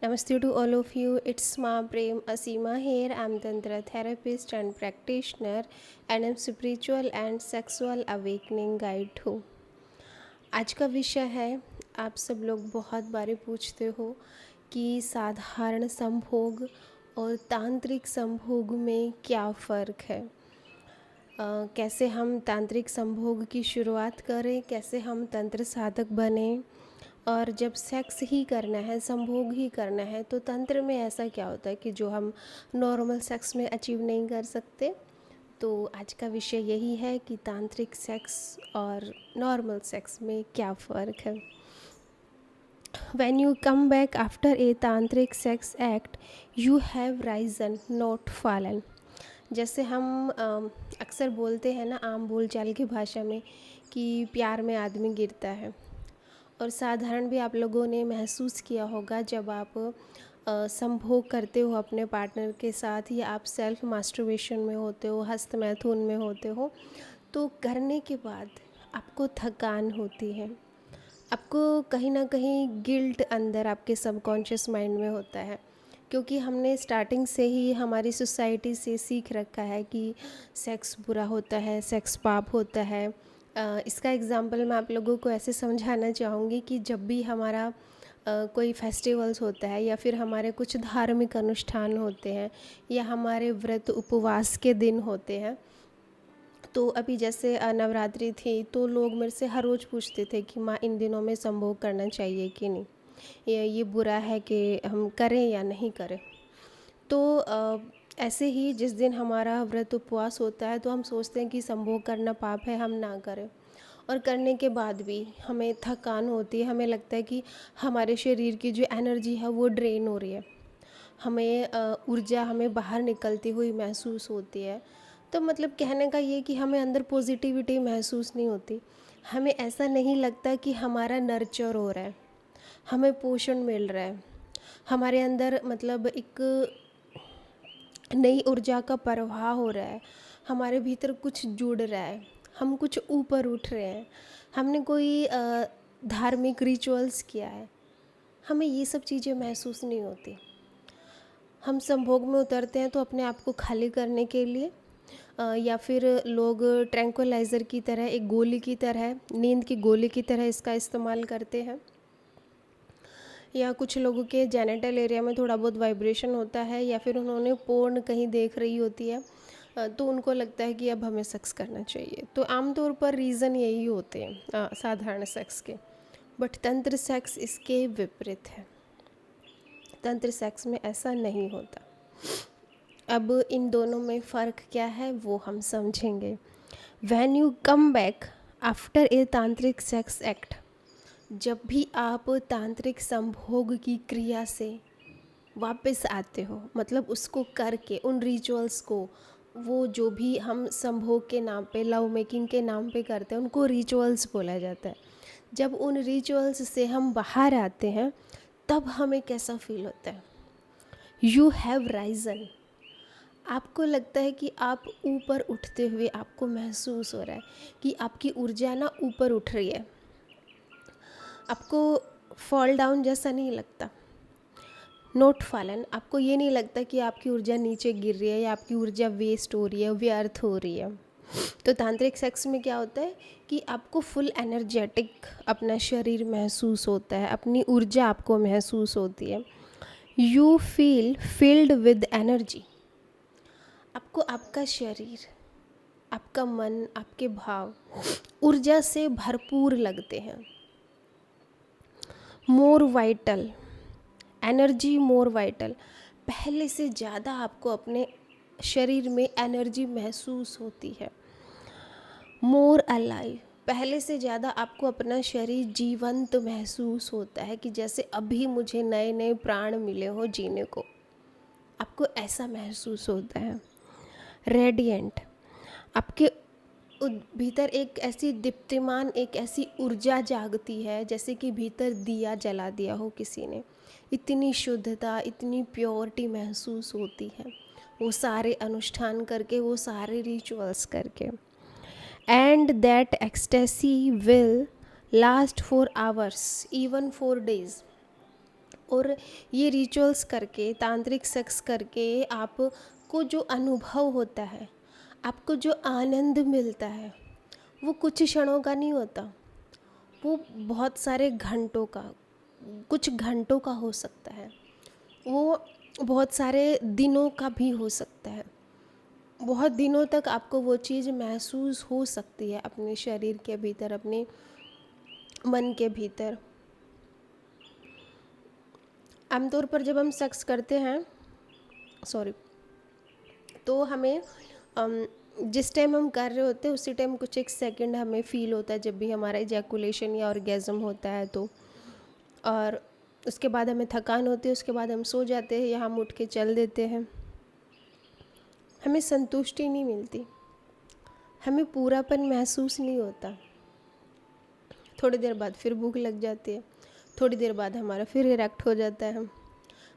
Namaste to all of you. It's Ma Prem Asima here. I'm Tantra therapist and practitioner, and I'm spiritual and sexual awakening guide too. आज का विषय है, आप सब लोग बहुत बारी पूछते हो कि साधारण संभोग और तांत्रिक संभोग में क्या फ़र्क है। कैसे हम तांत्रिक संभोग की शुरुआत करें, कैसे हम तंत्र साधक बने, और जब सेक्स ही करना है, संभोग ही करना है, तो तंत्र में ऐसा क्या होता है कि जो हम नॉर्मल सेक्स में अचीव नहीं कर सकते। तो आज का विषय यही है कि तांत्रिक सेक्स और नॉर्मल सेक्स में क्या फ़र्क है। When you come back after a tantric sex act, you have risen, not fallen. जैसे हम अक्सर बोलते हैं ना, आम बोलचाल की भाषा में, कि प्यार में आदमी गिरता है। और साधारण भी आप लोगों ने महसूस किया होगा जब आप संभोग करते हो अपने पार्टनर के साथ, या आप सेल्फ मास्टरबेशन में होते हो, हस्त मैथुन में होते हो, तो करने के बाद आपको थकान होती है, आपको कहीं ना कहीं गिल्ट अंदर आपके सबकॉन्शियस माइंड में होता है, क्योंकि हमने स्टार्टिंग से ही हमारी सोसाइटी से सीख रखा है कि सेक्स बुरा होता है, सेक्स पाप होता है। इसका एग्ज़ाम्पल मैं आप लोगों को ऐसे समझाना चाहूँगी कि जब भी हमारा कोई फेस्टिवल्स होता है, या फिर हमारे कुछ धार्मिक अनुष्ठान होते हैं, या हमारे व्रत उपवास के दिन होते हैं, तो अभी जैसे नवरात्रि थी, तो लोग मेरे से हर रोज़ पूछते थे कि माँ, इन दिनों में संभोग करना चाहिए कि नहीं, ये बुरा है कि हम करें या नहीं करें। तो ऐसे ही जिस दिन हमारा व्रत उपवास होता है, तो हम सोचते हैं कि संभोग करना पाप है, हम ना करें। और करने के बाद भी हमें थकान होती है, हमें लगता है कि हमारे शरीर की जो एनर्जी है वो ड्रेन हो रही है, हमें ऊर्जा हमें बाहर निकलती हुई महसूस होती है। तो मतलब कहने का ये कि हमें अंदर पॉजिटिविटी महसूस नहीं होती, हमें ऐसा नहीं लगता कि हमारा नर्चर हो रहा है, हमें पोषण मिल रहा है, हमारे अंदर मतलब एक नई ऊर्जा का प्रवाह हो रहा है, हमारे भीतर कुछ जुड़ रहा है, हम कुछ ऊपर उठ रहे हैं, हमने कोई धार्मिक रिचुअल्स किया है, हमें ये सब चीज़ें महसूस नहीं होती। हम संभोग में उतरते हैं तो अपने आप को खाली करने के लिए, या फिर लोग ट्रैंक्विलाइज़र की तरह, एक गोली की तरह, नींद की गोली की तरह इसका इस्तेमाल करते हैं। या कुछ लोगों के जेनिटल एरिया में थोड़ा बहुत वाइब्रेशन होता है, या फिर उन्होंने पोर्न कहीं देख रही होती है, तो उनको लगता है कि अब हमें सेक्स करना चाहिए। तो आमतौर पर रीज़न यही होते हैं साधारण सेक्स के। बट तंत्र सेक्स इसके विपरीत है, तंत्र सेक्स में ऐसा नहीं होता। अब इन दोनों में फ़र्क क्या है वो हम समझेंगे। When you come back after a तांत्रिक सेक्स एक्ट, जब भी आप तांत्रिक संभोग की क्रिया से वापस आते हो, मतलब उसको करके उन रिचुअल्स को, वो जो भी हम संभोग के नाम पे, लव मेकिंग के नाम पे करते हैं, उनको रिचुअल्स बोला जाता है। जब उन रिचुअल्स से हम बाहर आते हैं, तब हमें कैसा फील होता है? You have Ryzen. आपको लगता है कि आप ऊपर उठते हुए आपको महसूस हो रहा है कि आपकी ऊर्जा ना ऊपर उठ रही है, आपको फॉल डाउन जैसा नहीं लगता, नोट फॉलन। आपको ये नहीं लगता कि आपकी ऊर्जा नीचे गिर रही है, या आपकी ऊर्जा वेस्ट हो रही है, व्यर्थ हो रही है। तो तांत्रिक सेक्स में क्या होता है कि आपको फुल एनर्जेटिक अपना शरीर महसूस होता है, अपनी ऊर्जा आपको महसूस होती है। You feel filled with energy. आपको आपका शरीर, आपका मन, आपके भाव ऊर्जा से भरपूर लगते हैं। मोर वाइटल एनर्जी, मोर वाइटल, पहले से ज़्यादा आपको अपने शरीर में एनर्जी महसूस होती है। मोर अलाइव, पहले से ज़्यादा आपको अपना शरीर जीवंत महसूस होता है, कि जैसे अभी मुझे नए नए प्राण मिले हो जीने को, आपको ऐसा महसूस होता है। रेडिएंट, आपके भीतर एक ऐसी दीप्तिमान, एक ऐसी ऊर्जा जागती है, जैसे कि भीतर दिया जला दिया हो किसी ने। इतनी शुद्धता, इतनी प्योरिटी महसूस होती है वो सारे अनुष्ठान करके, वो सारे रिचुअल्स करके। And that ecstasy will last for hours, even 4 days। और ये रिचुअल्स करके, तांत्रिक सेक्स करके आपको जो अनुभव होता है, आपको जो आनंद मिलता है, वो कुछ क्षणों का नहीं होता, वो बहुत सारे घंटों का, कुछ घंटों का हो सकता है, वो बहुत सारे दिनों का भी हो सकता है। बहुत दिनों तक आपको वो चीज़ महसूस हो सकती है अपने शरीर के भीतर, अपने मन के भीतर। आमतौर पर जब हम सेक्स करते हैं, सॉरी, तो हमें जिस टाइम हम कर रहे होते हैं उसी टाइम कुछ एक सेकंड हमें फील होता है जब भी हमारा इजैकुलेशन या ऑर्गेज़म होता है तो, और उसके बाद हमें थकान होती है, उसके बाद हम सो जाते हैं या हम उठ के चल देते हैं। हमें संतुष्टि नहीं मिलती, हमें पूरापन महसूस नहीं होता। थोड़ी देर बाद फिर भूख लग जाती है, थोड़ी देर बाद हमारा फिर इरेक्ट हो जाता है।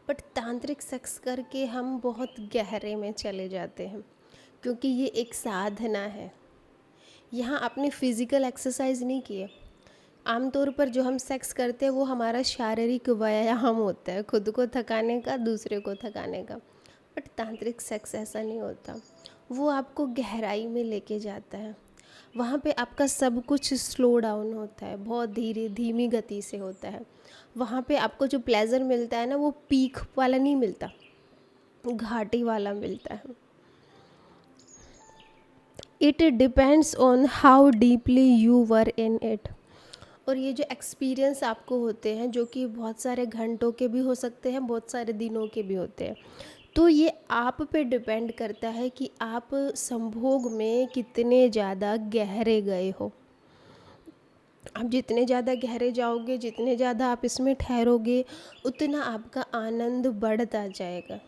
बट तांत्रिक सेक्स करके हम बहुत गहरे में चले जाते हैं, क्योंकि ये एक साधना है। यहाँ आपने फिज़िकल एक्सरसाइज नहीं किए। आमतौर पर जो हम सेक्स करते हैं वो हमारा शारीरिक व्यायाम होता है, खुद को थकाने का, दूसरे को थकाने का। बट तांत्रिक सेक्स ऐसा नहीं होता, वो आपको गहराई में लेके जाता है। वहाँ पे आपका सब कुछ स्लो डाउन होता है, बहुत धीरे धीमी गति से होता है। वहाँ पे आपको जो प्लेजर मिलता है ना, वो पीक वाला नहीं मिलता, घाटी वाला मिलता है। It depends on how deeply you were in it. और ये जो एक्सपीरियंस आपको होते हैं, जो कि बहुत सारे घंटों के भी हो सकते हैं, बहुत सारे दिनों के भी होते हैं, तो ये आप पे डिपेंड करता है कि आप संभोग में कितने ज़्यादा गहरे गए हो। आप जितने ज़्यादा गहरे जाओगे, जितने ज़्यादा आप इसमें ठहरोगे, उतना आपका आनंद बढ़ता जाएगा।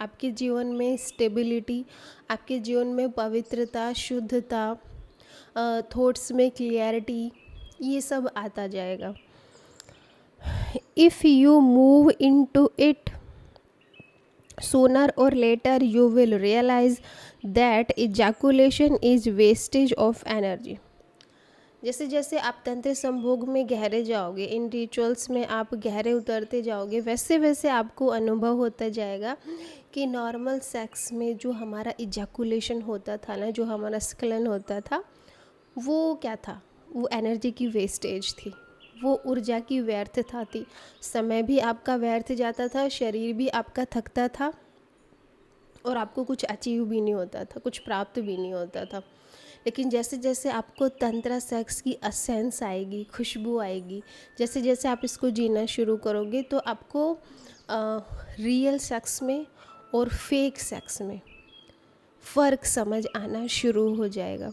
आपके जीवन में स्टेबिलिटी, आपके जीवन में पवित्रता, शुद्धता, थॉट्स में क्लियरिटी, ये सब आता जाएगा। If you move into it, sooner or later you will realize that ejaculation is wastage of energy। जैसे जैसे आप तंत्र संभोग में गहरे जाओगे, इन रिचुअल्स में आप गहरे उतरते जाओगे, वैसे वैसे आपको अनुभव होता जाएगा कि नॉर्मल सेक्स में जो हमारा इजैकुलेशन होता था ना, जो हमारा स्खलन होता था, वो क्या था? वो एनर्जी की वेस्टेज थी, वो ऊर्जा की व्यर्थता थी। समय भी आपका व्यर्थ जाता था, शरीर भी आपका थकता था, और आपको कुछ अचीव भी नहीं होता था, कुछ प्राप्त भी नहीं होता था। लेकिन जैसे जैसे आपको तंत्र सेक्स की असेंस आएगी, खुशबू आएगी, जैसे जैसे आप इसको जीना शुरू करोगे, तो आपको रियल सेक्स में और फेक सेक्स में फ़र्क समझ आना शुरू हो जाएगा।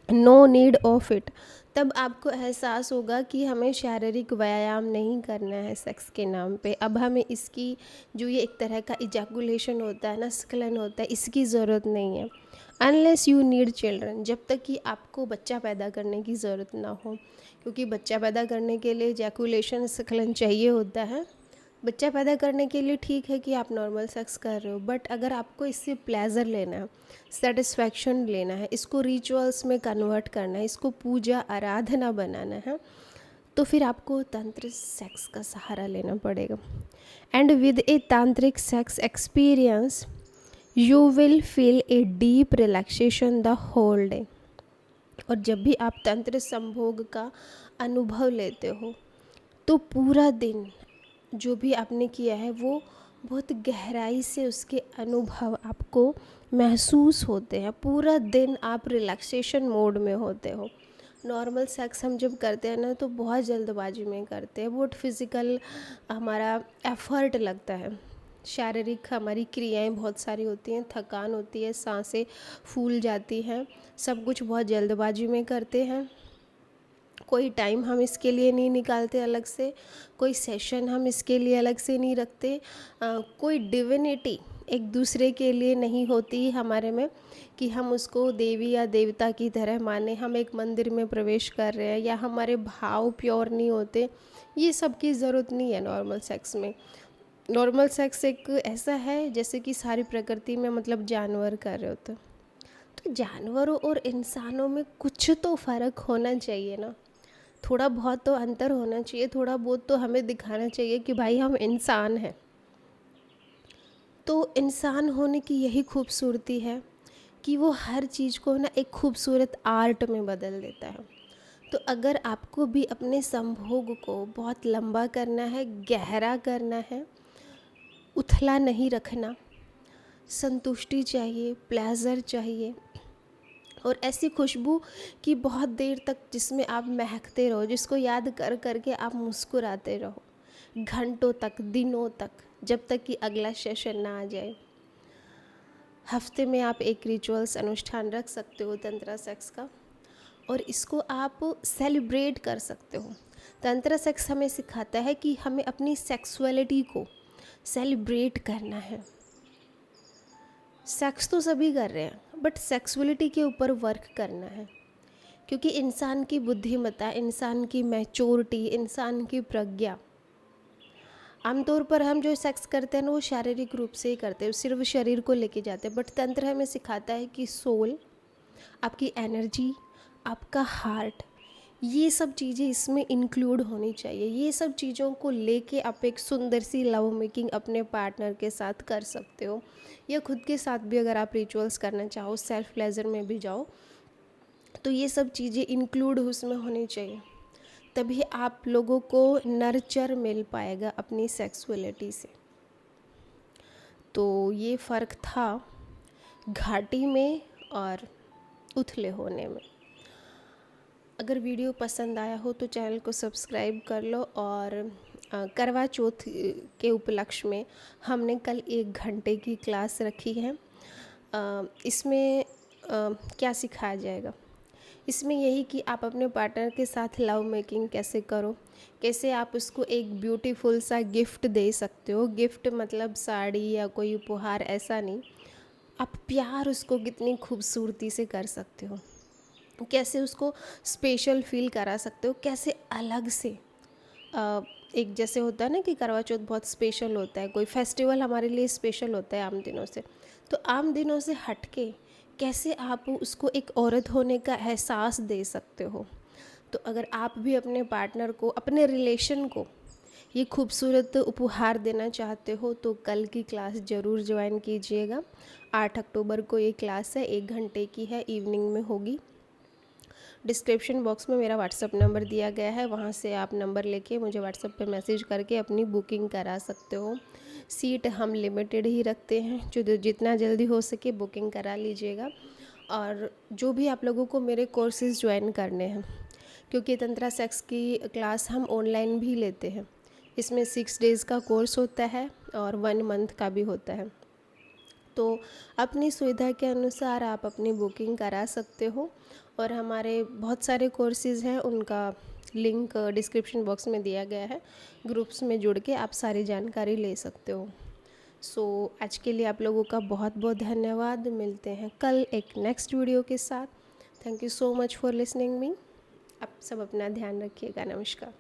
No need of it. तब आपको एहसास होगा कि हमें शारीरिक व्यायाम नहीं करना है सेक्स के नाम पे। अब हमें इसकी, जो ये एक तरह का इजैकुलेशन होता है ना, स्खलन होता है, इसकी ज़रूरत नहीं है। अनलेस यू नीड चिल्ड्रन, जब तक कि आपको बच्चा पैदा करने की ज़रूरत ना हो, क्योंकि बच्चा पैदा करने के लिए इजैकुलेशन, स्खलन चाहिए होता है। बच्चा पैदा करने के लिए ठीक है कि आप नॉर्मल सेक्स कर रहे हो, बट अगर आपको इससे प्लेजर लेना है, सेटिस्फैक्शन लेना है, इसको रिचुअल्स में कन्वर्ट करना है, इसको पूजा आराधना बनाना है, तो फिर आपको तंत्र सेक्स का सहारा लेना पड़ेगा। एंड विद ए तांत्रिक sex experience you will feel a deep relaxation the whole day. और जब भी आप तंत्र संभोग का अनुभव लेते हो, तो पूरा दिन जो भी आपने किया है वो बहुत गहराई से उसके अनुभव आपको महसूस होते हैं। पूरा दिन आप रिलैक्सेशन मोड में होते हो। नॉर्मल सेक्स हम जब करते हैं ना, तो बहुत जल्दबाजी में करते हैं, बहुत फिज़िकल हमारा एफर्ट लगता है, शारीरिक हमारी क्रियाएं बहुत सारी होती हैं, थकान होती है, सांसें फूल जाती हैं, सब कुछ बहुत जल्दबाजी में करते हैं। कोई टाइम हम इसके लिए नहीं निकालते अलग से, कोई सेशन हम इसके लिए अलग से नहीं रखते, कोई डिविनिटी एक दूसरे के लिए नहीं होती हमारे में कि हम उसको देवी या देवता की तरह माने, हम एक मंदिर में प्रवेश कर रहे हैं, या हमारे भाव प्योर नहीं होते। ये सब की ज़रूरत नहीं है नॉर्मल सेक्स में। नॉर्मल सेक्स एक ऐसा है जैसे कि सारी प्रकृति में मतलब जानवर कर रहे होते, तो जानवरों और इंसानों में कुछ तो फ़र्क होना चाहिए ना। थोड़ा बहुत तो अंतर होना चाहिए, थोड़ा बहुत तो हमें दिखाना चाहिए कि भाई हम इंसान हैं। तो इंसान होने की यही खूबसूरती है कि वो हर चीज़ को ना एक खूबसूरत आर्ट में बदल देता है। तो अगर आपको भी अपने संभोग को बहुत लंबा करना है, गहरा करना है, उथला नहीं रखना, संतुष्टि चाहिए, प्लेज़र चाहिए, और ऐसी खुशबू कि बहुत देर तक जिसमें आप महकते रहो, जिसको याद कर कर के आप मुस्कुराते रहो घंटों तक, दिनों तक, जब तक कि अगला सेशन ना आ जाए। हफ्ते में आप एक रिचुअल्स अनुष्ठान रख सकते हो तंत्रा सेक्स का, और इसको आप सेलिब्रेट कर सकते हो। तंत्रा सेक्स हमें सिखाता है कि हमें अपनी सेक्सुअलिटी को सेलिब्रेट करना है। सेक्स तो सभी कर रहे हैं, बट सेक्सुअलिटी के ऊपर वर्क करना है, क्योंकि इंसान की बुद्धिमत्ता, इंसान की मैच्योरिटी, इंसान की प्रज्ञा, आमतौर पर हम जो सेक्स करते हैं ना वो शारीरिक रूप से ही करते हैं, सिर्फ शरीर को लेके जाते हैं, बट तंत्र हमें सिखाता है कि सोल, आपकी एनर्जी, आपका हार्ट, ये सब चीज़ें इसमें इंक्लूड होनी चाहिए। ये सब चीज़ों को लेके आप एक सुंदर सी लव मेकिंग अपने पार्टनर के साथ कर सकते हो, या खुद के साथ भी अगर आप रिचुअल्स करना चाहो, सेल्फ प्लेजर में भी जाओ, तो ये सब चीज़ें इंक्लूड उसमें होनी चाहिए। तभी आप लोगों को नर्चर मिल पाएगा अपनी सेक्सुअलिटी से। तो ये फ़र्क था घाटी में और उथले होने में। अगर वीडियो पसंद आया हो तो चैनल को सब्सक्राइब कर लो। और करवा चौथ के उपलक्ष्य में हमने कल 1 घंटे की क्लास रखी है। इसमें क्या सिखाया जाएगा? इसमें यही कि आप अपने पार्टनर के साथ लव मेकिंग कैसे करो, कैसे आप उसको एक ब्यूटीफुल सा गिफ्ट दे सकते हो। गिफ्ट मतलब साड़ी या कोई उपहार, ऐसा नहीं, आप प्यार उसको कितनी खूबसूरती से कर सकते हो, कैसे उसको स्पेशल फील करा सकते हो, कैसे अलग से एक जैसे होता है ना कि करवा चौथ बहुत स्पेशल होता है, कोई फेस्टिवल हमारे लिए स्पेशल होता है आम दिनों से, तो आम दिनों से हटके कैसे आप उसको एक औरत होने का एहसास दे सकते हो। तो अगर आप भी अपने पार्टनर को, अपने रिलेशन को ये खूबसूरत उपहार देना चाहते हो तो कल की क्लास ज़रूर ज्वाइन कीजिएगा। 8 अक्टूबर को ये क्लास है, 1 घंटे की है, इवनिंग में होगी। डिस्क्रिप्शन बॉक्स में मेरा व्हाट्सअप नंबर दिया गया है, वहाँ से आप नंबर लेके मुझे व्हाट्सअप पे मैसेज करके अपनी बुकिंग करा सकते हो। सीट हम लिमिटेड ही रखते हैं, जो जितना जल्दी हो सके बुकिंग करा लीजिएगा। और जो भी आप लोगों को मेरे कोर्सेज़ ज्वाइन करने हैं, क्योंकि तंत्रा सेक्स की क्लास हम ऑनलाइन भी लेते हैं, इसमें 6 डेज़ का कोर्स होता है और 1 मंथ का भी होता है। तो अपनी सुविधा के अनुसार आप अपनी बुकिंग करा सकते हो। और हमारे बहुत सारे कोर्सेज़ हैं, उनका लिंक डिस्क्रिप्शन बॉक्स में दिया गया है, ग्रुप्स में जुड़ के आप सारी जानकारी ले सकते हो। सो आज के लिए आप लोगों का बहुत बहुत धन्यवाद। मिलते हैं कल एक नेक्स्ट वीडियो के साथ। Thank you so much for listening me. आप सब अपना ध्यान रखिएगा। नमस्कार।